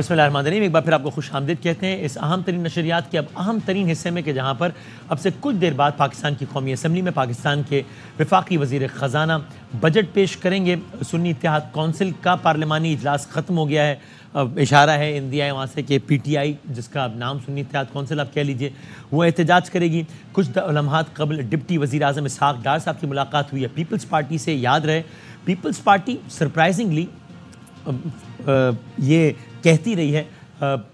बिस्मिल्लाहिर्रहमानिर्रहीम। एक बार फिर आपको खुश आमदीद कहते हैं इस अहम तरीन नशरियात के अब अहम तरीन हिस्से में कि जहाँ पर अब से कुछ देर बाद पाकिस्तान की कौमी असम्बली में पाकिस्तान के वफाकी वज़ीर ख़जाना बजट पेश करेंगे। सुन्नी इत्तेहाद कौंसिल का पार्लिमानी इजलास ख़त्म हो गया है। इशारा है इंदिया वहाँ से कि PTI, जिसका नाम सुन्नी इत्तेहाद कौंसिल आप कह लीजिए, वो एहतजाज करेगी। कुछ लम्हात कबल डिप्टी वज़ीर आज़म इसहाक़ डार साहब की मुलाकात हुई है पीपल्स पार्टी से। याद रहे पीपल्स पार्टी सरप्राइजिंगली ये कहती रही है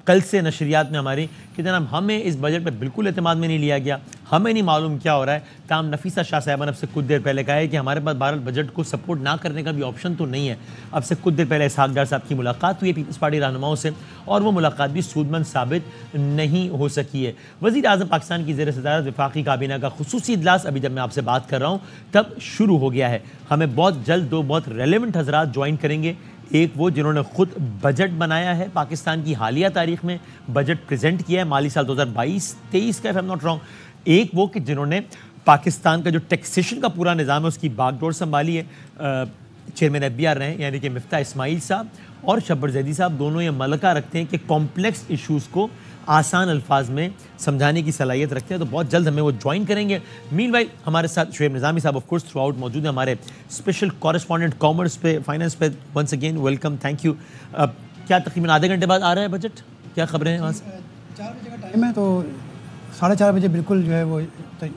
कल से नशरियात में हमारी कि जनाब हमें इस बजट पर बिल्कुल एतमाद में नहीं लिया गया, हमें नहीं मालूम क्या हो रहा है। ताम नफीसा शाह साहबा ने अब से कुछ देर पहले कहा है कि हमारे पास बहरहाल बजट को सपोर्ट ना करने का भी ऑप्शन तो नहीं है। अब से कुछ देर पहले इसहाक़ डार साहब की मुलाकात हुई है पीपल्स पार्टी रहनुमाओं से और वो मुलाकात भी सूदमंद साबित नहीं हो सकी है। वज़ीर आज़म पाकिस्तान की ज़ेर सदारत वफाकी काबीना का खुसूसी इजलास अभी जब मैं आपसे बात कर रहा हूँ तब शुरू हो गया है। हमें बहुत जल्द दो बहुत रेलेवेंट हज़रात ज्वाइन करेंगे। एक वो जिन्होंने खुद बजट बनाया है, पाकिस्तान की हालिया तारीख में बजट प्रेजेंट किया है माली साल 2022-23 का, if I am not wrong. एक वो कि जिन्होंने पाकिस्तान का जो टैक्सेशन का पूरा निज़ाम है उसकी बागडोर संभाली है। चेयरमैन FBR रहे यानी कि मिफ्ता इस्माइल साहब और शब्बर जैदी साहब दोनों ये मलका रखते हैं कि कॉम्प्लेक्स इशूज़ को आसान अल्फाज में समझाने की सलाहियत रखते हैं। तो बहुत जल्द हमें वो ज्वाइन करेंगे। मीनवाइल हमारे साथ शुएब निज़ामी साहब ऑफ कोर्स थ्रू आउट मौजूद हैं, हमारे स्पेशल कॉरेस्पॉन्डेंट कॉमर्स पे, फाइनेंस पे। Once again welcome, thank you. क्या तकरीबन आधे घंटे बाद आ रहा है बजट, क्या खबरें हैं वहाँ से? 4 बजे का टाइम है तो 4:30 बजे बिल्कुल जो है वो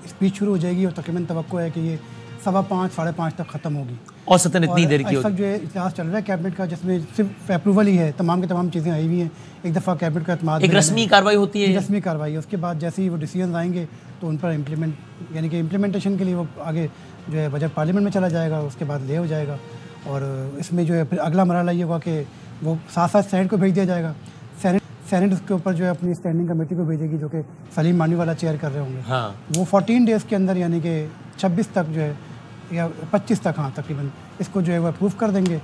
स्पीच शुरू हो जाएगी और तकरीबन तवक्को है कि ये 5:15 साढ़े 5 तक ख़त्म होगी। औसतन इतनी देर की इस वक्त जो है इजलास चल रहा है कैबिनेट का, जिसमें सिर्फ अप्रूवल ही है, तमाम की तमाम चीज़ें आई हुई हैं। एक दफ़ा कैबिनेट का एतमाद, एक रस्मी कार्रवाई होती है, रस्मी कार्रवाई है। उसके बाद जैसे ही वो डिसीजन आएंगे तो उन पर यानी कि इम्प्लीमेंटेशन के लिए वो आगे जो है बजट पार्लियामेंट में चला जाएगा, उसके बाद ले हो जाएगा। और इसमें जो है फिर अगला मरहला ये होगा कि वो साथ साथ सेनेट को भेज दिया जाएगा। सेनेट उसके ऊपर जो है अपनी स्टैंडिंग कमेटी को भेजेगी जो कि सलीम मानीवाला चेयर कर रहे होंगे। हाँ। वो 14 डेज़ के अंदर यानी कि 26 तक जो है या 25 तक, हाँ तकरीबन, इसको जो है वो अप्रूव कर देंगे।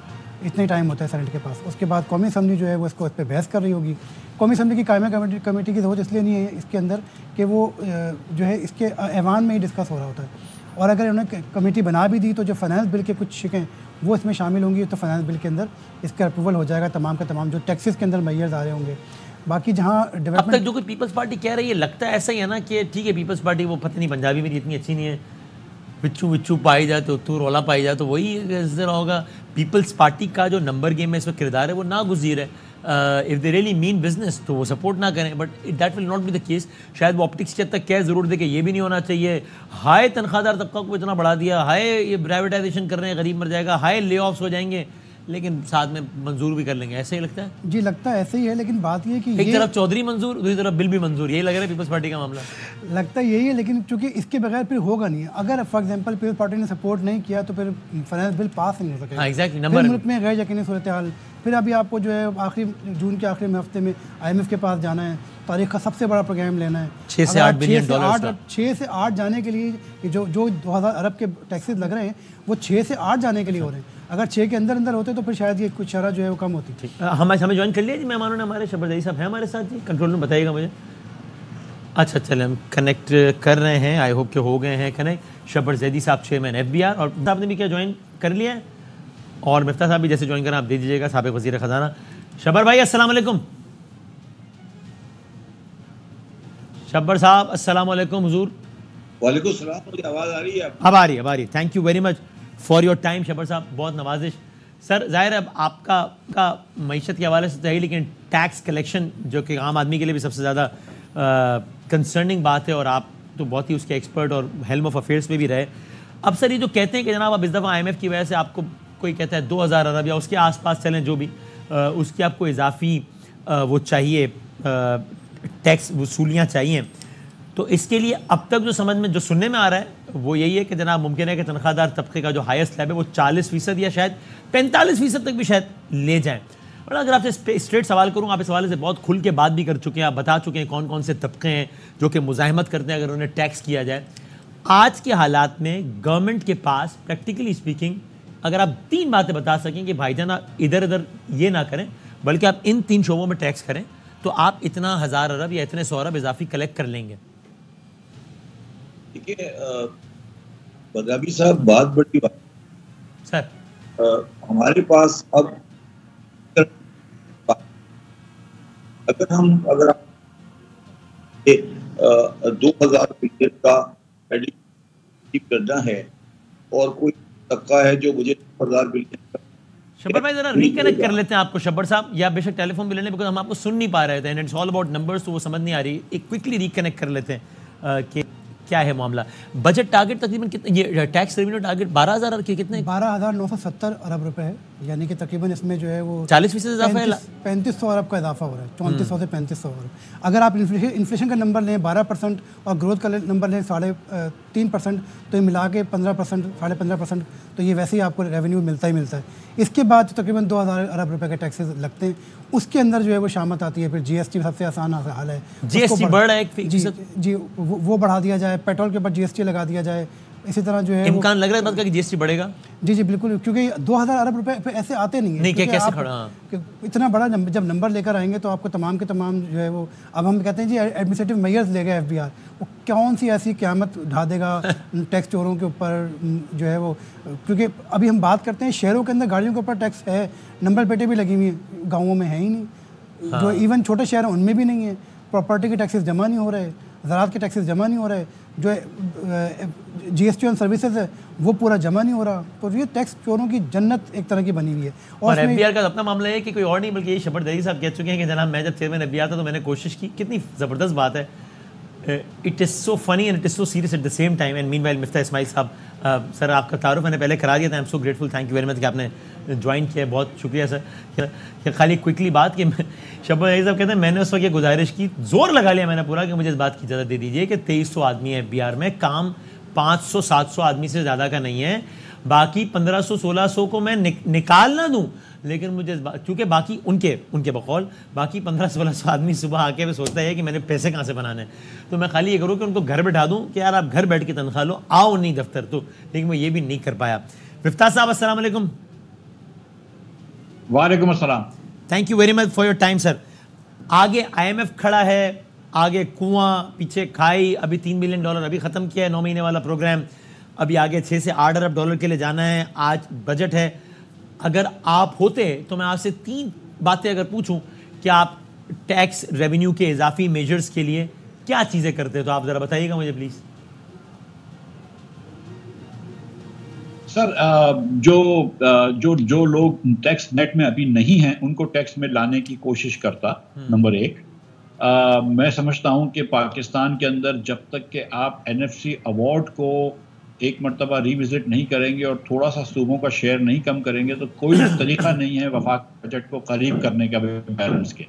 इतना ही टाइम होता है सेनेट के पास। उसके बाद कौमी असम्बली जो है वो इसको इस पर बहस कर रही होगी। कौमी असम्बली की कायमा कमेटी की ज़रूरत इसलिए नहीं है इसके अंदर कि वो जो है इसके ऐवान में ही डिस्कस हो रहा होता है। और अगर उन्होंने कमेटी बना भी दी तो जो फाइनेंस बिल के कुछ शिकें वो इसमें शामिल होंगी, तो फाइनेंस बिल के अंदर इसका अप्रूवल हो जाएगा। तमाम का तमाम जो टैक्सेस के अंदर मैयर्स आ रहे होंगे। बाकी जहाँ अब तक जो कोई पीपल्स पार्टी कह रही है लगता है ऐसा ही है ना कि ठीक है पीपल्स पार्टी वो पता नहीं पंजाबी मेरी इतनी अच्छी नहीं है, बिच्छू बिच्छू पाई जाए तो तू रोला पाई जाए, तो वही इस तरह होगा। पीपल्स पार्टी का जो नंबर गेम में इसमें किरदार है वो नागुज़ीर है। If they really mean business तो वो सपोर्ट ना करें, but that will not be the case. शायद वो ऑप्टिक्स के हद तक क्या ज़रूर दे कि ये भी नहीं होना चाहिए, हाई तनख्वाहदार तबका को इतना बढ़ा दिया, हाई ये प्राइवेटाइजेशन कर रहे हैं, गरीब मर जाएगा, हाई ले ऑफ्स हो जाएंगे, लेकिन साथ में मंजूर भी कर लेंगे। ऐसे ही लगता है? जी लगता है ऐसे ही है, लेकिन बात ये कि एक तरफ चौधरी मंजूर, दूसरी तरफ बिल भी मंजूर, यही लग रहा है पीपल्स पार्टी का मामला। लगता यही है, लेकिन चूंकि इसके बगैर फिर होगा नहीं। अगर फॉर एग्जांपल पीपल्स पार्टी ने सपोर्ट नहीं किया तो फिर फाइनेंस बिल पास नहीं हो सकेगा। एग्जैक्टली। नंबर मुल्क में गैर यकीनी सूरत हाल। फिर अभी आपको जो है आखिरी जून के आखिरी हफ्ते में IMF के पास जाना है, तारीख का सबसे बड़ा प्रोग्राम लेना है 6 से 8 बिलियन डॉलर का। 6 से 8 जाने के लिए जो 2000 अरब के टैक्सेस लग रहे हैं वो 6 से 8 जाने के लिए हो रहे हैं। अगर 6 के अंदर अंदर होते तो फिर शायद ये कुछ शरह जो है वो कम होती। हमें ज्वाइन कर लिया जी मेहमानों ने, हमारे शब्बर जैदी साहब हैं हमारे साथ जी, कंट्रोल में बताइएगा मुझे। अच्छा चले हम कनेक्ट कर रहे हैं, आई होप के हो गए हैं कनेक्ट। शब्बर जैदी साहब चेयरमैन FBR, और साहब ने भी क्या ज्वाइन कर लिया है, और मिफ्ता साहब भी जैसे ज्वाइन करें आप दे दीजिएगा। साबिक वज़ीर ख़जाना शब्बर भाई अस्सलाम वालेकुम। शब्बर साहब अस्सलाम वालेकुम हुजूर। वालेकुम सलाम, मुझे आवाज़ आ रही है? अब आ रही है। Thank you very much for your time Shabbar साहब, बहुत नवाजिश। सर ज़ाहिर है अब आपका मईशत के हवाले से तो है, लेकिन टैक्स कलेक्शन जो कि आम आदमी के लिए भी सबसे ज़्यादा कंसर्निंग बात है, और आप तो बहुत ही उसके एक्सपर्ट और हेल्म ऑफ अफेयर्स में भी रहे। अब सर ये जो कहते हैं कि जनाब अब इस दफ़ा IMF की वजह से आपको कोई कहता है 2000 अरब या उसके आसपास चलें जो भी, उसकी आपको इजाफी वो चाहिए, टैक्स वसूलियाँ चाहिए, तो इसके लिए अब तक जो समझ में जो सुनने में आ रहा है वो यही है कि जनाब मुमकिन है कि तनख्वाहदार तबके का जो हाईएस्ट स्लैब है वो 40% या शायद 45% तक भी शायद ले जाएं। और अगर आपसे स्ट्रेट सवाल करूँ, आप इस हवाले से बहुत खुल के बात भी कर चुके हैं, आप बता चुके हैं कौन कौन से तबके हैं जो कि मुज़ाहमत करते हैं अगर उन्हें टैक्स किया जाए। आज के हालात में गवर्नमेंट के पास प्रैक्टिकली स्पीकिंग अगर आप 3 बातें बता सकें कि भाईजान आप इधर उधर ये ना करें बल्कि आप इन 3 शोबों में टैक्स करें, तो आप इतना 1000 अरब या इतने 100 अरब इजाफी कलेक्ट कर लेंगे। देखिए पंजाबी साहब, बहुत बड़ी बात सर, हमारे पास अब अगर आप 2000 बिलियन का एडिशन करना है और कोई तबका है जो मुझे 2000 बिलियन का शब्बर भाई जरा रिकनेक्ट कर लेते हैं आपको शब्बर साहब, या बेशक टेलीफोन भी लेने, बिकॉज हम आपको सुन नहीं पा रहे थे and it's all about numbers, तो वो समझ नहीं आ रही। एक क्विकली रिकनेक्ट कर लेते हैं कि क्या है मामला। बजट टारगेट तकरीबन कितने, ये टैक्स रेवेन्यू टारगेट 12,000 के कितने, 12,970 अरब रुपए है, यानी कि तकरीबन इसमें जो है वो 40% इजाफा है। 3500 अरब का इजाफा हो रहा है, 3400 से 3500 अरब। अगर आप इन्फ्लेशन का नंबर लें 12% और ग्रोथ का नंबर लें 3.5%, तो ये मिला के 15%, 15.5%, तो ये वैसे ही आपको रेवेन्यू मिलता ही मिलता है। इसके बाद तकरीबन 2,000 अरब रुपए के टैक्सेस लगते हैं, उसके अंदर जो है वो शामत आती है। फिर जीएसटी सबसे आसान हाल है, जीएसटी बढ़ रहा है जी वो बढ़ा दिया जाए, पेट्रोल के ऊपर जीएसटी लगा दिया जाए। इसी तरह जो है इम्कान लग रहा है इस बात का कि जीएसटी बढ़ेगा। जी बिल्कुल, क्योंकि 2,000 अरब रुपए ऐसे आते नहीं है। नहीं, क्या कैसे आप, खड़ा इतना बड़ा जब नंबर लेकर आएंगे तो आपको तमाम के तमाम जो है वो, अब हम कहते हैं जी एडमिनिस्ट्रेटिव मेजर्स लेगा एफबीआर, वो कौन सी ऐसी क़यामत ढा देगा टैक्स चोरों के ऊपर जो है वो। क्योंकि अभी हम बात करते हैं शहरों के अंदर गाड़ियों के ऊपर टैक्स है, नंबर प्लेटें भी लगी हुई हैं, गाँवों में है ही नहीं। जो इवन छोटे शहर हैं उनमें भी नहीं है, प्रॉपर्टी के टैक्सेस जमा नहीं हो रहे, ज़राअत के टैक्सेस जमा नहीं हो रहे, जो जीएसटी ऑन सर्विसेज है वो पूरा जमा नहीं हो रहा। तो ये टैक्स चोरों की जन्नत एक तरह की बनी हुई है। और एफबीआर का अपना मामला है कि कोई और नहीं, बल्कि ये शब्बर दरी साहब कह चुके हैं कि जनाब मैं जब चेयरमैन एफबीआर था तो मैंने कोशिश की। कितनी ज़बरदस्त बात है। It is so funny and it is so serious at the same time. And meanwhile Miftah Ismail साहब, सर आपका तारुफ मैंने पहले करा दिया था। I am so grateful, thank you very much कि आपने ज्वाइन किया, बहुत शुक्रिया सर। खाली क्विकली बात कि शब्बर दरी साहब कहते हैं मैंने उस वक्त ये गुजारिश की, जोर लगा लिया मैंने पूरा कि मुझे इस बात की इजाज़त दे दीजिए कि 2300 आदमी है एफबीआर में, काम 500-700 आदमी से ज़्यादा का नहीं है, बाकी 1500-1600 को मैं निकाल ना दूं, लेकिन मुझे क्योंकि बाकी उनके बकौल बाकी 1500-1600 आदमी सुबह आके सोचता है कि मैंने पैसे कहाँ से बनाने हैं, तो मैं खाली ये करूँ कि उनको घर बैठा दूँ कि यार आप घर बैठ के तनख्वाह लो, आओ नहीं दफ्तर, तो लेकिन मैं ये भी नहीं कर पाया। मिफ्ताह साहब अस्सलाम वालेकुम। वालेकुम अस्सलाम। Thank you very much for your time sir. आगे IMF खड़ा है, आगे कुआं, पीछे खाई, अभी $3 बिलियन अभी ख़त्म किया है 9 महीने वाला प्रोग्राम, अभी आगे 6 से 8 अरब डॉलर के लिए जाना है। आज बजट है, अगर आप होते तो मैं आपसे 3 बातें अगर पूछूं कि आप टैक्स रेवेन्यू के इजाफी मेजर्स के लिए क्या चीज़ें करते, तो आप ज़रा बताइएगा मुझे प्लीज़। सर जो लोग टैक्स नेट में अभी नहीं हैं उनको टैक्स में लाने की कोशिश करता, नंबर 1। मैं समझता हूं कि पाकिस्तान के अंदर जब तक कि आप NFC अवार्ड को एक मरतबा रिविजिट नहीं करेंगे और थोड़ा सा सूबों का शेयर नहीं कम करेंगे तो कोई तरीका नहीं है वफाक बजट को करीब करने का बैलेंस के।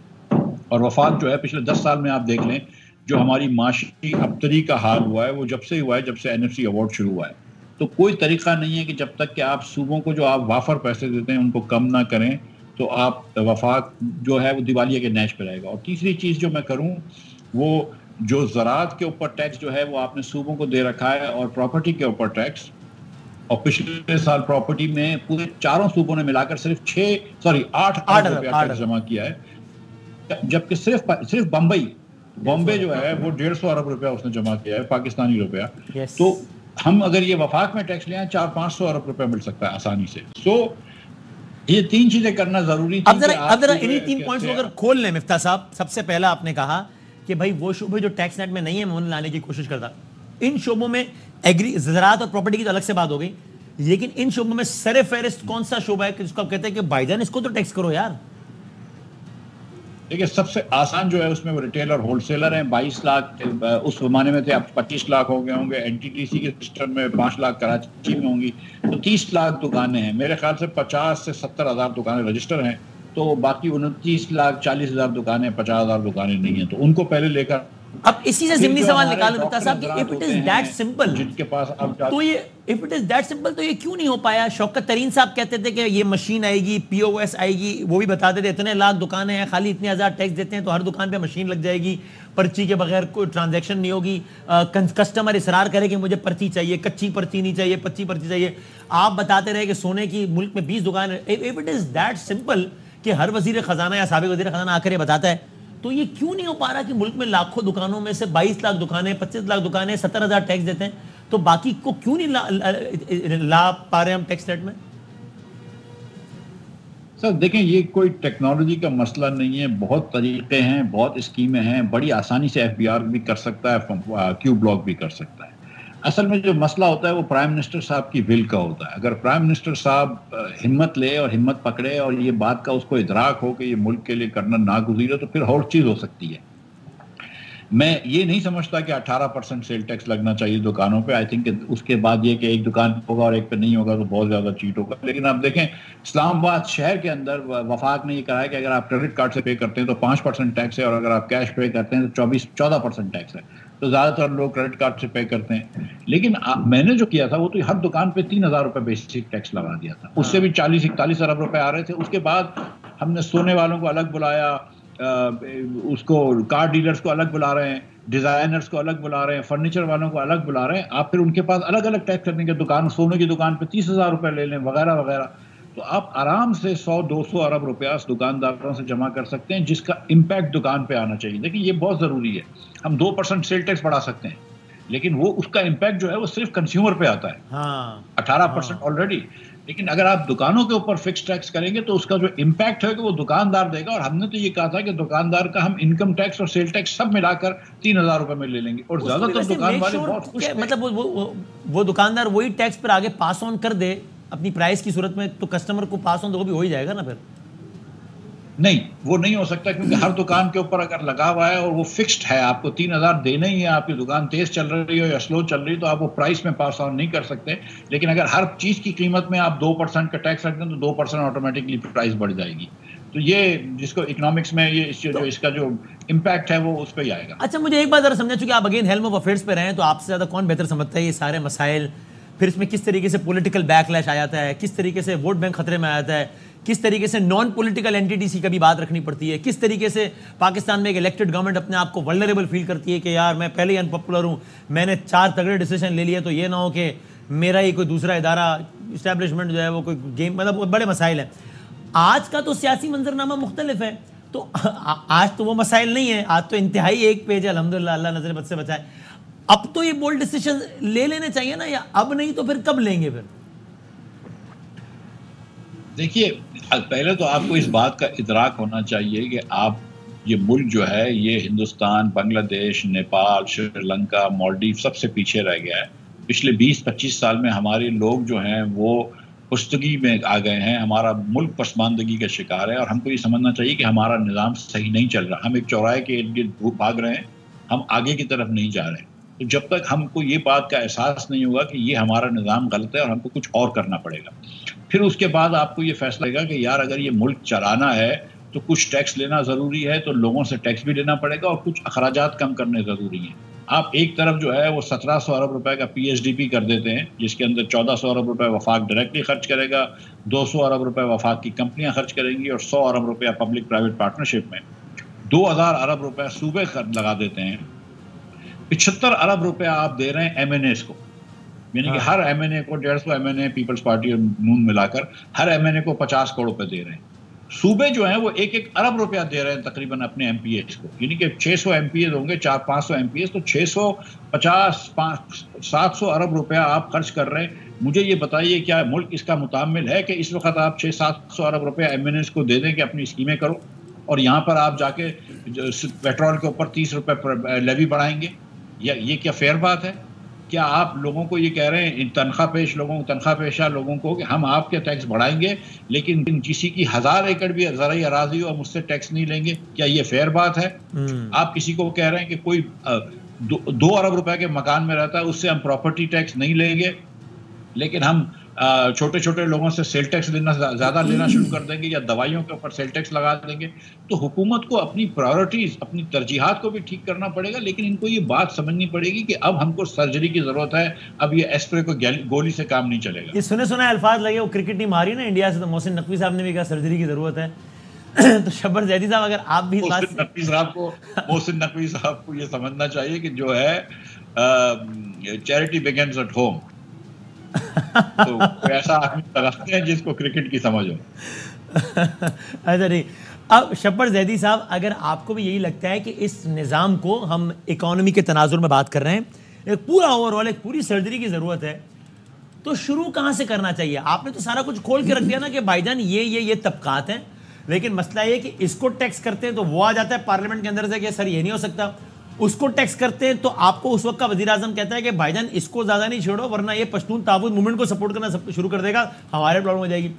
और वफाक जो है पिछले 10 साल में आप देख लें जो हमारी माशी अबतरी का हाल हुआ है वो जब से हुआ है जब से NFC अवार्ड शुरू हुआ है। तो कोई तरीका नहीं है कि जब तक कि आप सूबों को जो आप वाफर पैसे देते हैं उनको कम ना करें तो आप वफाक जो है वो दिवालिया के नैश पे रहेगा। और तीसरी चीज़ जो मैं करूं वो जो ज़राअत के ऊपर टैक्स जो है वो आपने सूबों को दे रखा है और प्रॉपर्टी के ऊपर टैक्स, और पिछले साल प्रॉपर्टी में पूरे 4 सूबों ने मिलाकर सिर्फ 8 अरब रुपया टैक्स जमा किया है, जबकि सिर्फ बॉम्बे जो है वो 150 अरब रुपया उसने जमा किया है पाकिस्तानी रुपया। तो हम अगर ये वफाक में टैक्स ले आए 400-500 अरब रुपया मिल सकता है आसानी से। ये 3 चीजें करना जरूरी थी। अब जरा इन्हीं 3 पॉइंट्स को अगर खोल लें मिफ्ता साहब। सबसे पहला आपने कहा कि भाई वो शोबे जो टैक्स नेट में नहीं है मैं उन्हें लाने की कोशिश करता। इन शोबों में ज़राअत और प्रॉपर्टी की तो अलग से बात हो गई, लेकिन इन शोबों में सरे फहरिस्त कौन सा शोबा है जिसको आप कहते हैं कि भाईजान इसको तो टैक्स करो यार? देखिए सबसे आसान जो है उसमें वो रिटेल और होलसेलर हैं। 22 लाख उस जमाने में थे, अब 25 लाख हो गए होंगे। NTTC के सिस्टम में 5 लाख कराची में होंगी, तो 30 लाख दुकानें हैं। मेरे ख्याल से 50 से 70 हज़ार दुकानें रजिस्टर हैं, तो बाकी 29 लाख 40 हज़ार दुकानें, 50 हज़ार दुकानें नहीं हैं। तो उनको पहले लेकर अब इसी से ज़िमनी सवाल निकालो मिफ्ता साहब कि if it is that simple, जिनके पास अब तो ये if it is that simple तो ये क्यों नहीं हो पाया? शौकत तरीन साहब कहते थे कि ये मशीन आएगी, POS आएगी, वो भी बताते थे इतने लाख दुकानें हैं, खाली इतने हज़ार टैक्स देते हैं तो हर दुकान पे मशीन लग जाएगी, पर्ची के बगैर कोई ट्रांजैक्शन नहीं होगी। कस्टमर इसरार करे कि मुझे पर्ची चाहिए, कच्ची पर्ची नहीं चाहिए, पच्ची पर्ची चाहिए। आप बताते रहे कि सोने की मुल्क में 20 दुकान। If it is that simple कि हर वजीर खजाना या साबिक वजीर खजाना आकर ये बताता है, तो ये क्यों नहीं हो पा रहा कि मुल्क में लाखों दुकानों में से 22 लाख दुकानें, 25 लाख दुकानें 70,000 टैक्स देते हैं, तो बाकी को क्यों नहीं ला पा रहे हम टैक्स रेट में? सर देखें, ये कोई टेक्नोलॉजी का मसला नहीं है, बहुत तरीके हैं, बहुत स्कीमें हैं, बड़ी आसानी से एफबीआर भी कर सकता है, क्यू ब्लॉक भी कर सकता है। असल में जो मसला होता है वो प्राइम मिनिस्टर साहब की विल का होता है। अगर प्राइम मिनिस्टर साहब हिम्मत ले और हिम्मत पकड़े और ये बात का उसको इदराक हो कि ये मुल्क के लिए करना नागुज़ीर है, तो फिर और चीज़ हो सकती है। मैं ये नहीं समझता कि 18% सेल टैक्स लगना चाहिए दुकानों पे। आई थिंक उसके बाद ये कि एक दुकान पे होगा और एक पे नहीं होगा तो बहुत ज़्यादा चीट होगा। लेकिन आप देखें, इस्लामाबाद शहर के अंदर वफाक ने ये कहा है कि अगर आप क्रेडिट कार्ड से पे करते हैं तो 5% टैक्स है, और अगर आप कैश पे करते हैं तो 14% टैक्स है। तो ज़्यादातर लोग क्रेडिट कार्ड से पे करते हैं। लेकिन मैंने जो किया था वो तो हर दुकान पे 3,000 रुपये बेसिक टैक्स लगा दिया था। उससे भी 40-41 अरब रुपए आ रहे थे। उसके बाद हमने सोने वालों को अलग बुलाया, उसको कार डीलर्स को अलग बुला रहे हैं, डिजाइनर्स को अलग बुला रहे हैं, फर्नीचर वालों को अलग बुला रहे हैं। आप फिर उनके पास अलग अलग टैक्स करने के, दुकान सोने की दुकान पे 30,000 रुपए ले लें वगैरह वगैरह। तो आप आराम से 100-200 अरब रुपया दुकानदारों से जमा कर सकते हैं, जिसका इम्पैक्ट दुकान पे आना चाहिए। देखिए ये बहुत ज़रूरी है। हम 2% सेल टैक्स बढ़ा सकते हैं, लेकिन वो उसका इम्पैक्ट जो है वो सिर्फ कंज्यूमर पे आता है। 18% ऑलरेडी। लेकिन अगर आप दुकानों के ऊपर फिक्स टैक्स करेंगे तो उसका जो इम्पैक्ट है वो दुकानदार देगा। और हमने तो ये कहा था कि दुकानदार का हम इनकम टैक्स और सेल टैक्स सब मिलाकर 3,000 रुपए में ले लेंगे। और ज्यादातर दुकान वाले बहुत खुश हैं। मतलब वो दुकानदार वही टैक्स पर आगे पास ऑन कर दे अपनी प्राइस की सूरत में, तो कस्टमर को पास ऑन तो वो भी हो ही जाएगा ना। फिर नहीं, वो नहीं हो सकता, क्योंकि हर दुकान के ऊपर अगर लगा हुआ है और वो फिक्स्ड है, आपको 3,000 देना ही है। आपकी दुकान तेज चल रही हो या स्लो चल रही, तो आप वो प्राइस में पास ऑन नहीं कर सकते। लेकिन अगर हर चीज की कीमत में आप 2% का टैक्स रख दें तो 2% ऑटोमेटिकली प्राइस बढ़ जाएगी। तो ये जिसको इकोनॉमिक्स में ये जो इसका जो इम्पैक्ट है वो उस पर ही आएगा। अच्छा, मुझे एक बात जरा समझा, चूंकि आप अगेन हेल्म ऑफ अफेयर्स पे रहे हैं, तो आपसे ज्यादा कौन बेहतर समझता है ये सारे मसाइल, फिर इसमें किस तरीके से पॉलिटिकल बैकलैश आ जाता है, किस तरीके से वोट बैंक खतरे में आ जाता है, किस तरीके से नॉन पॉलिटिकल एंटिटीज की कभी बात रखनी पड़ती है, किस तरीके से पाकिस्तान में एक इलेक्टेड गवर्नमेंट अपने आप को वल्नरेबल फील करती है कि यार मैं पहले ही अनपॉपुलर हूँ, मैंने 4 तगड़े डिसीजन ले लिए, तो ये ना हो कि मेरा ही कोई दूसरा इदारा इस्टेब्लिशमेंट जो है वो कोई गेम, मतलब बड़े मसाइल हैं। आज का तो सियासी मंजरनामा मुख्तलिफ है, तो आज तो वो मसाइल नहीं है, आज तो इंतहाई एक पेज है, अल्हम्दुलिल्लाह, अल्लाह नजर बद से बचाए। अब तो ये बोल्ड डिसीजन ले लेने चाहिए ना, या अब नहीं तो फिर कब लेंगे? फिर देखिए, पहले तो आपको इस बात का इदराक होना चाहिए कि आप ये मुल्क जो है ये हिंदुस्तान, बांग्लादेश, नेपाल, श्रीलंका, मालदीव सबसे पीछे रह गया है। पिछले 20-25 साल में हमारे लोग जो हैं वो पुस्तगी में आ गए हैं। हमारा मुल्क पसमानदगी का शिकार है और हमको ये समझना चाहिए कि हमारा निज़ाम सही नहीं चल रहा। हम एक चौराहे के इर्द गिर्द भाग रहे हैं, हम आगे की तरफ नहीं जा रहे। तो जब तक हमको ये बात का एहसास नहीं होगा कि ये हमारा निज़ाम गलत है और हमको कुछ और करना पड़ेगा, फिर उसके बाद आपको ये फैसला लेगा कि यार अगर ये मुल्क चलाना है तो कुछ टैक्स लेना ज़रूरी है, तो लोगों से टैक्स भी लेना पड़ेगा और कुछ अखराजात कम करने ज़रूरी हैं। आप एक तरफ जो है वो 1700 अरब रुपए का PSDP कर देते हैं, जिसके अंदर 1400 अरब रुपए वफाक डायरेक्टली खर्च करेगा, 200 अरब रुपए वफाक की कंपनियां खर्च करेंगी और 100 अरब रुपया पब्लिक प्राइवेट पार्टनरशिप में, 2000 अरब रुपए सूबे लगा देते हैं, 75 अरब रुपया आप दे रहे हैं MNAs को, यानी कि हर MNA को 150 MNA पीपल्स पार्टी और नून मिलाकर हर MNA को 50 करोड़ रुपए दे रहे हैं। सूबे जो हैं वो 1-1 अरब रुपया दे रहे हैं तकरीबन अपने MPs को, यानी कि 600 MPs होंगे, 400-500 MPs, तो 650-700 अरब रुपया आप खर्च कर रहे हैं। मुझे ये बताइए क्या मुल्क इसका मुतामिल है कि इस वक्त आप 600-700 अरब रुपया MNAs को दे दें कि अपनी स्कीमें करो, और यहाँ पर आप जाके पेट्रोल के ऊपर 30 रुपये लेवी बढ़ाएंगे? या ये क्या फेयर बात है? क्या आप लोगों को ये कह रहे हैं, इन तनख्वाह पेशा लोगों को, कि हम आपके टैक्स बढ़ाएंगे लेकिन किसी की 1000 एकड़ भी ज़राई अराजी और मुझसे टैक्स नहीं लेंगे? क्या ये फेयर बात है? आप किसी को कह रहे हैं कि कोई 2 अरब रुपए के मकान में रहता है, उससे हम प्रॉपर्टी टैक्स नहीं लेंगे, लेकिन हम छोटे छोटे लोगों से सेल टैक्स ज़्यादा लेना शुरू कर देंगे या दवाइयों के ऊपर सेल टैक्स लगा देंगे। तो हुकूमत को अपनी प्रायोरिटीज़, अपनी तरजीहात को भी ठीक करना पड़ेगा, लेकिन इनको ये बात समझनी पड़ेगी कि अब हमको सर्जरी की ज़रूरत है, अब ये एस्प्रे को गोली से काम नहीं चलेगा। ये सुने सुनाए अल्फाज लगे, वो क्रिकेट टीम आ रही है ना इंडिया से, तो मोहसिन नकवी साहब ने भी कहा सर्जरी की ज़रूरत है। तो शब्बर जैदी साहब, अगर आप भी मोहसिन नकवी साहब को ये समझना चाहिए कि जो है चैरिटी बिगिंस एट होम। तो ऐसा आदमी लगाते हैं जिसको क्रिकेट की समझ हो। अच्छा नहीं, अब शब्बर जैदी साहब, अगर आपको भी यही लगता है कि इस निज़ाम को हम इकोनॉमी के तनाजुर में बात कर रहे हैं, एक पूरा ओवरऑल एक पूरी सर्जरी की ज़रूरत है, तो शुरू कहां से करना चाहिए? आपने तो सारा कुछ खोल के रख दिया ना कि भाईजान ये तबकात हैं, लेकिन मसला ये कि इसको टैक्स करते हैं तो वो आ जाता है पार्लियामेंट के अंदर से कि सर ये नहीं हो सकता, उसको टैक्स करते हैं तो आपको उस वक्त का वजीर आजम कहता है कि भाईजान इसको ज़्यादा नहीं छोड़ो वरना ये पश्तून ताबूत मूवमेंट को सपोर्ट करना शुरू कर देगा, हमारे प्रॉब्लम हो जाएगी।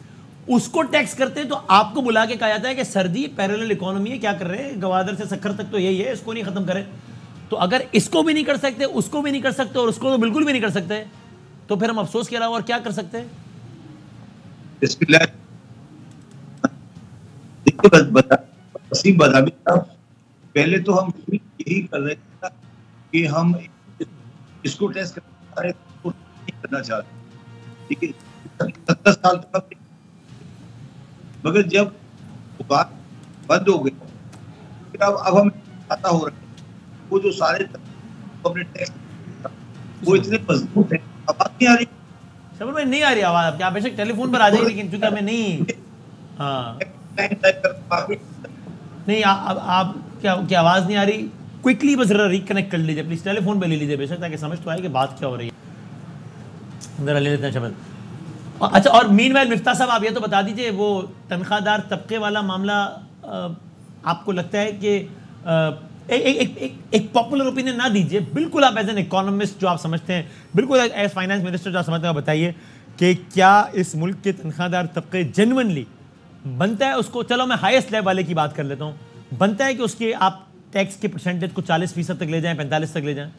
उसको टैक्स करते हैं तो आपको बुला के कहा जाता है कि सर जी पैरेलल इकोनॉमी है, क्या कर रहे हैं, गवादर से सखर तक तो यही है, इसको नहीं खत्म करें। तो अगर इसको भी नहीं कर सकते, उसको भी नहीं कर सकते और उसको तो बिल्कुल भी नहीं कर सकते, तो फिर हम अफसोस के अलावा और क्या कर सकते हैं? पहले तो हम यही कर रहे थे कि हम इसको टेस्ट करना चाहते, ठीक है, 70 साल तक, मगर जब दुकान बंद हो गई फिर अब हमें पता हो रहा है वो जो सारे अपने टैक्स वो इतने मजबूत है। आवाज नहीं आ रही? शबीर भाई नहीं आ रही आवाज आपकी, आप बेशक टेलीफोन पर आ जाइए, लेकिन चूंकि हमें नहीं, हाँ नहीं आप क्या आवाज नहीं आ रही, क्विकली बस रिकनेक्ट कर लीजिए प्लीज, टेलीफोन पे ले लीजिए बेशक, ताकि समझ तो आए कि बात क्या हो रही है। जरा ले लेते हैं शबीर। अच्छा, और मीनवाइल मिफ्ता साहब आप ये तो बता दीजिए, वो तनख्वाहदार तबके वाला मामला आपको लगता है कि एक पॉपुलर ओपिनियन ना दीजिए, बिल्कुल आप एज एन इकोनॉमिस्ट जो आप समझते हैं, बिल्कुल एज फाइनेंस मिनिस्टर जो आप समझते हैं, बताइए कि क्या इस मुल्क के तनख्वाहदार तबके जेन्युइनली बनता है उसको, चलो मैं हाईएस्ट लेवल वाले की बात कर लेता हूँ, बनता है कि उसके आप टैक्स के परसेंटेज को 40% तक ले जाएं, 45 तक ले जाएं?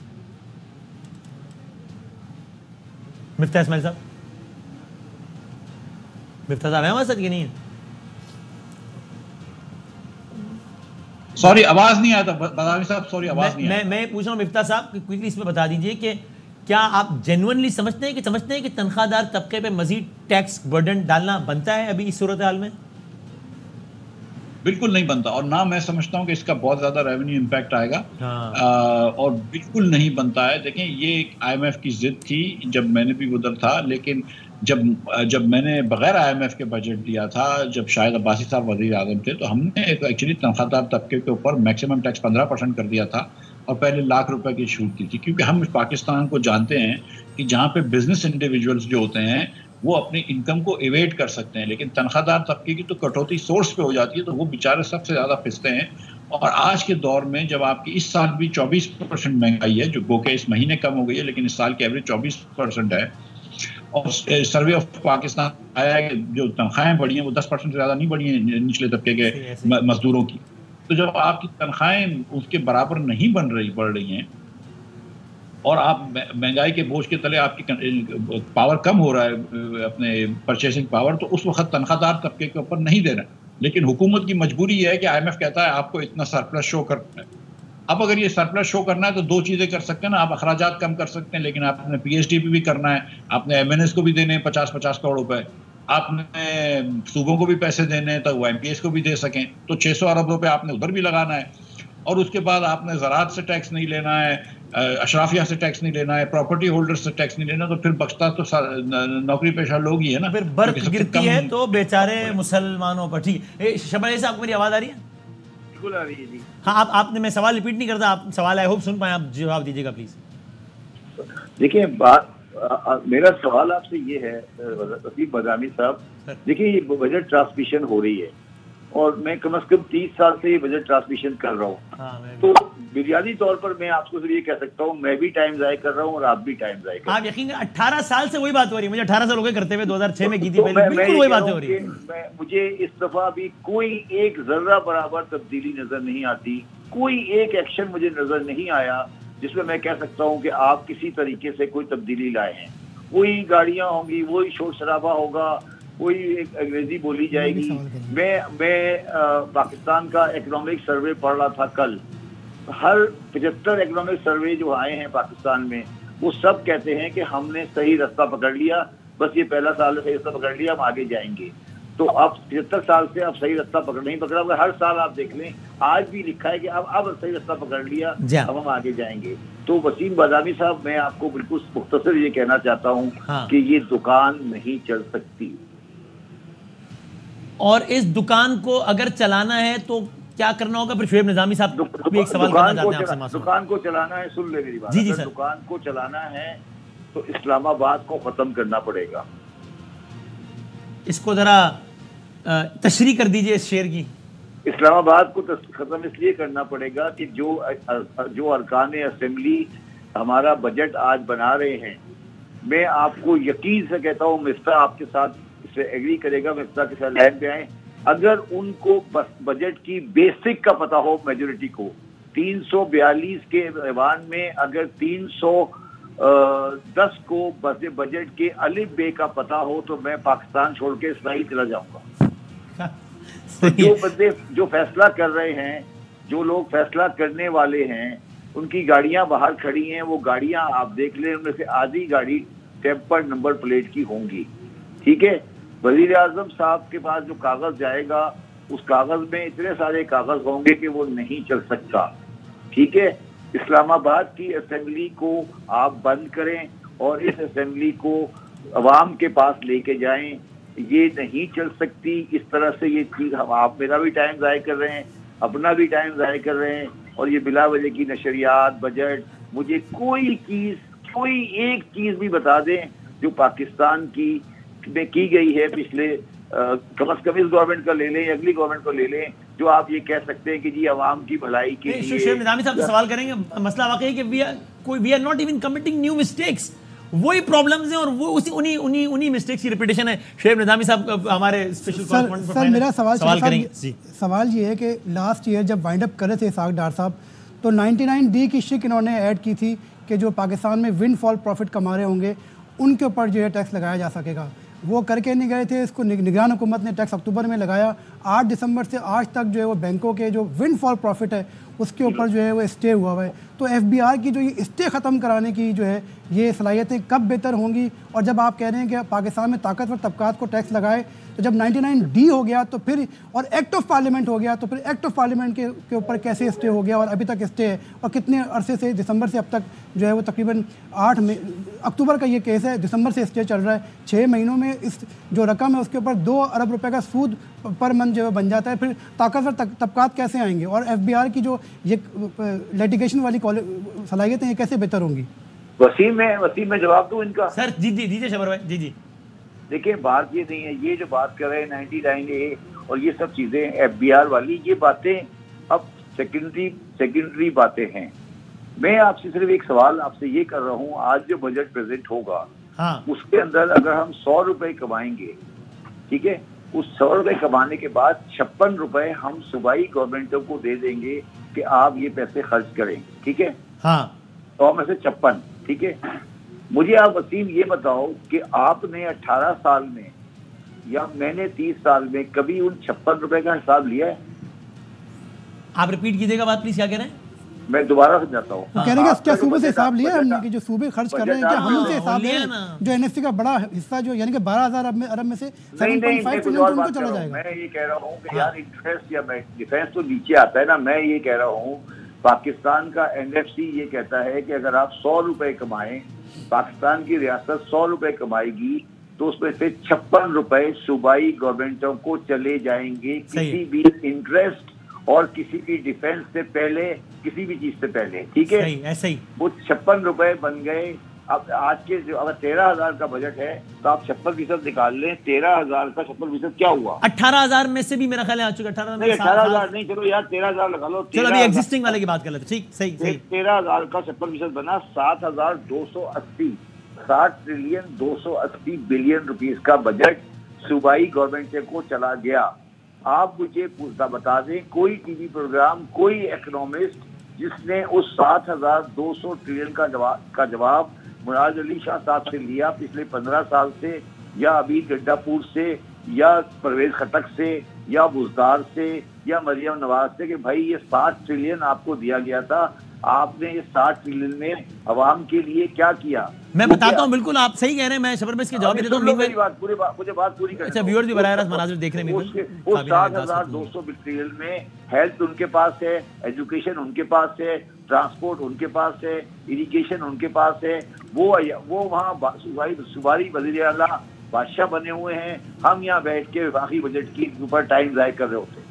मिफ्ता इस्माइल साहब, मिफ्ता साहब है हमारे साथ कि नहीं है? सॉरी आवाज नहीं आता बदामी साहब, सॉरी आवाज नहीं आई। मैं पूछ रहा हूं मिफ्ता साहब कि क्विकली इसमें बता दीजिए कि क्या आप जेन्युइनली समझते हैं कि तनख्वाहदार तबके पे मजीद टैक्स बर्डन डालना बनता है अभी इस सूरत हाल में? बिल्कुल नहीं बनता, और ना मैं समझता हूं कि इसका बहुत ज्यादा रेवेन्यू इम्पैक्ट आएगा। और बिल्कुल नहीं बनता है। देखें, ये एक IMF की जिद थी जब मैंने भी उधर था, लेकिन जब मैंने बगैर IMF के बजट दिया था, जब शायद अब्बासी साहब वज़ीर आज़म थे, तो हमने एक्चुअली तनख्वाहदार तबके के ऊपर मैक्सिमम टैक्स 15% कर दिया था और पहले लाख रुपए की छूट दी थी, क्योंकि हम पाकिस्तान को जानते हैं कि जहाँ पे बिजनेस इंडिविजुअल्स जो होते हैं वो अपनी इनकम को इवेट कर सकते हैं, लेकिन तनख्वाहदार तबके की तो कटौती सोर्स पे हो जाती है, तो वो बेचारे सबसे ज़्यादा पिसते हैं। और आज के दौर में जब आपकी इस साल भी 24% महंगाई है, जो गो के इस महीने कम हो गई है, लेकिन इस साल की एवरेज 24% है, और सर्वे ऑफ पाकिस्तान आया है कि जो तनख्वाहें बढ़ी हैं वो 10% से ज़्यादा नहीं बढ़ी हैं निचले तबके के मजदूरों की। तो जब आपकी तनख्वाहें उसके बराबर नहीं बढ़ रही हैं और आप महंगाई के बोझ के तले आपकी पावर कम हो रहा है, अपने परचेसिंग पावर, तो उस वक्त तनख्वाहदार तबके के ऊपर नहीं देना। लेकिन हुकूमत की मजबूरी यह है कि IMF कहता है आपको इतना सरप्लस शो करना है। अब अगर ये सरप्लस शो करना है तो दो चीज़ें कर सकते हैं ना, आप अखराजात कम कर सकते हैं, लेकिन आपने PHD भी करना है, आपने MNS को भी देने हैं 50-50 करोड़ रुपए, आपने सूबों को भी पैसे देने हैं तो वो MPS को भी दे सकें, तो 600 अरब रुपए आपने उधर भी लगाना है। और उसके बाद आपने ज़राअत से टैक्स नहीं लेना है, अशराफिया से टैक्स नहीं लेना है, प्रॉपर्टी होल्डर से टैक्स नहीं लेना, तो फिर बख्शता तो नौकरी पेशा लोग ही है ना, फिर बर्फ गिरती है तो बेचारे मुसलमानों पर। ठीक है, शबाज़ साहब आपको मेरी आवाज़ आ रही है? बिल्कुल आ रही है जी। हाँ, आपने, मैं सवाल रिपीट नहीं करता, आप सवाल आई होप सुन पाए, आप जवाब दीजिएगा प्लीज। देखिए, मेरा सवाल आपसे ये है वसीम बदामी साहब, देखिए ये बजट ट्रांसमिशन हो रही है और मैं कम से कम 30 साल से ये बजट ट्रांसमिशन कर रहा हूँ, तो बुनियादी तौर पर मैं आपको सिर्फ ये कह सकता हूँ, मैं भी टाइम ज़ाया कर रहा हूँ और आप भी टाइम ज़ाया कर रहे हैं। आप यकीन करें 18 साल से वही बात हो रही है, मुझे 18 साल हो गए करते हुए, 2006 में की थी पहले, बिल्कुल वही बातें हो रही है। मुझे इस दफा भी कोई एक जर्रा बराबर तब्दीली नजर नहीं आती, कोई एक एक्शन मुझे नजर नहीं आया जिसमें मैं कह सकता हूँ कि आप किसी तरीके से कोई तब्दीली लाए हैं। वही गाड़ियाँ होंगी, वही शोर शराबा होगा, वही एक अंग्रेजी बोली जाएगी। मैं पाकिस्तान का इकोनॉमिक सर्वे पढ़ रहा था कल, हर 75 इकोनॉमिक सर्वे जो आए हैं पाकिस्तान में, वो सब कहते हैं कि हमने सही रास्ता पकड़ लिया, बस ये पहला साल है, सही रास्ता पकड़ लिया, हम आगे जाएंगे। तो अब 75 साल से अब सही रास्ता नहीं पकड़ा हुआ, हर साल आप देख लें, आज भी लिखा है कि अब सही रास्ता पकड़ लिया, अब हम आगे जाएंगे। तो वसीम बदामी साहब, मैं आपको बिल्कुल मुख्तसर ये कहना चाहता हूँ कि ये दुकान नहीं चल सकती, और इस दुकान को अगर चलाना है तो क्या करना होगा? फिर शुएब निजामी साहब भी एक सवाल करना चाहते हैं आपसे। दुकान को चलाना है, सुन ले मेरी बात, जी सर। दुकान को चलाना है तो इस्लामाबाद को खत्म करना पड़ेगा। इसको जरा तशरीह कर दीजिए इस शेर की। इस्लामाबाद को खत्म इसलिए करना पड़ेगा कि जो अरकान असेंबली हमारा बजट आज बना रहे हैं, मैं आपको यकीन से कहता हूँ, मिफ्ता आपके साथ इससे एग्री करेगा, मिफ्ता के साथ लाइन पे आए, अगर उनको बजट की बेसिक का पता हो मेजोरिटी को, 342 के ऐवान में अगर 310 को बजट के अलिफ बे का पता हो तो मैं पाकिस्तान छोड़ के इसराइल चला जाऊंगा। तो जो बंदे जो फैसला कर रहे हैं, जो लोग फैसला करने वाले हैं, उनकी गाड़ियां बाहर खड़ी हैं, वो गाड़ियां आप देख लें, उनमें से आधी गाड़ी टेम्पर नंबर प्लेट की होंगी। ठीक है, वजीर आजम साहब के पास जो कागज जाएगा, उस कागज में इतने सारे कागज होंगे कि वो नहीं चल सकता। ठीक है, इस्लामाबाद की असेंबली को आप बंद करें और इस असेंबली को अवाम के पास लेके जाएं। ये नहीं चल सकती इस तरह से ये चीज। हम आप मेरा भी टाइम ज़ाया कर रहे हैं, अपना भी टाइम ज़ाया कर रहे हैं, और ये बिला वजह की नशरियात, बजट, मुझे कोई एक चीज भी बता दें जो पाकिस्तान की में की गई है पिछले कम से कम इस गवर्नमेंट का ले लें, अगली गवर्नमेंट को ले लें, जो आप ये कह सकते हैं कि जी अवाम की भलाई के लिए। शेख निज़ामी साहब से सवाल करेंगे, मसला वाकई है कि we are not even committing new mistakes, वही प्रॉब्लम्स हैं और वो उन्हीं मिस्टेक्स की रिपीटेशन है। शेख निज़ामी साहब हमारे स्पेशल सर मेरा सवाल ये है कि लास्ट ईयर जब वाइंड अप करे थे इसाक डार साहब, तो 99D की शिक इन्होंने ऐड की थी कि जो पाकिस्तान में विंडफॉल प्रॉफिट कमा रहे होंगे उनके ऊपर जो है टैक्स लगाया जा सकेगा। वो करके नहीं गए थे, इसको निगरान हुकूमत ने टैक्स अक्टूबर में लगाया। 8 दिसंबर से आज तक जो है वो बैंकों के जो विंडफॉल प्रॉफिट है उसके ऊपर जो है वो स्टे हुआ है। तो FBR की जो ये स्टे ख़त्म कराने की जो है ये सलाहियतें कब बेहतर होंगी? और जब आप कह रहे हैं कि पाकिस्तान में ताकतवर तबकात को टैक्स लगाए, तो जब 99D हो गया तो फिर, और एक्ट ऑफ पार्लियामेंट हो गया, तो फिर एक्ट ऑफ पार्लियामेंट के ऊपर कैसे स्टे हो गया और अभी तक स्टे है? और कितने अरसे से, दिसंबर से अब तक जो है वो तकरीबन 8 अक्टूबर का ये केस है, दिसंबर से स्टे चल रहा है। 6 महीनों में इस जो रकम है उसके ऊपर 2 अरब रुपए का सूद पर मंथ जो है बन जाता है। फिर ताकतवर तबकात कैसे आएंगे? और FBR की जो ये लिटिगेशन वाली सलाहियतें हैं कैसे बेहतर होंगी? वसीम में जवाब दूं इनका? सर जी दीजिए शबर भाई। जी देखिए, बात ये नहीं है, ये जो बात कर रहे हैं 99A और ये सब चीजें FBR वाली, ये बातें अब सेकेंडरी बातें हैं। मैं आपसे सिर्फ एक सवाल आपसे ये कर रहा हूँ, आज जो बजट प्रेजेंट होगा, हाँ, उसके अंदर अगर हम 100 रुपए कमाएंगे, ठीक है, उस 100 रुपए कमाने के बाद 56 रुपए हम सूबाई गवर्नमेंटों को दे देंगे कि आप ये पैसे खर्च करें। ठीक है, हाँ, 100 में से 56। ठीक है, मुझे आप वसीम ये बताओ कि आपने 18 साल में या मैंने 30 साल में कभी उन 56 रुपए का हिसाब लिया है? आप रिपीट कीजिएगा बात प्लीज, क्या कह रहे हैं? मैं दोबारा समझाता हूँ। कह रहे हैं क्या सूबे से हिसाब लिया है हमने कि जो सूबे खर्च कर रहे हैं, क्या हम उनसे हिसाब लिया है? जो NSC का बड़ा हिस्सा जो यानी कि 12,000 अरब में से 7.5 ट्रिलियन तो उनको चला जाएगा। मैं ये कह रहा हूँ कि यार इंटरेस्ट या डिफेंस तो नीचे आता है ना। मैं ये कह रहा हूँ पाकिस्तान का NFC ये कहता है कि अगर आप 100 रुपए कमाएं, पाकिस्तान की रियासत 100 रुपए कमाएगी तो उसमें से 56 रुपए सूबाई गवर्नमेंटों को चले जाएंगे, किसी भी इंटरेस्ट और किसी भी डिफेंस से पहले, किसी भी चीज से पहले। ठीक है, ऐसे ही वो 56 रुपए बन गए। अब आज के जो अगर 13,000 का बजट है तो आप 56% निकाल लें, 13,000 का 56% क्या हुआ? 18,000 में से भी मेरा ख्याल है आ चुका। 18,000 नहीं, चलो यार 13,000 लगा लो। चलो अभी एग्जिस्टिंग वाले की बात कर लेते। ठीक, सही। 13,000 का 56% बना 7,280, 60 ट्रिलियन 280 बिलियन रुपीस का बजट सूबाई गवर्नमेंट को चला गया। आप मुझे बता दें कोई टीवी प्रोग्राम, कोई इकोनॉमिस्ट जिसने उस 7,200 ट्रिलियन का जवाब मुराद अली शाह साहब से लिया पिछले 15 साल से, या अभी गड्डापुर से, या परवेज खटक से, या बुजदार से, या मरियम नवाज से कि भाई ये 7 ट्रिलियन आपको दिया गया था, आपने ये 7 ट्रिलियन में अवाम के लिए क्या किया? मैं बताता हूँ, बिल्कुल आप सही कह रहे हैं। मैं शबर में इसके जवाब देता हूँ। मुझे बात पूरी करनी। अच्छा, व्यूअर्स भी बराह रास्त मनाज़िर देख रहे हैं। उस 7,200 ट्रिलियन में हेल्थ उनके पास है, एजुकेशन उनके पास है, ट्रांसपोर्ट उनके पास है, इरिगेशन उनके पास है। वो वहाँ सूबाई वज़ीर आला बादशाह बने हुए हैं। हम यहाँ बैठ के वफाकी बजट के ऊपर टाइम ज़ाया कर रहे होते हैं।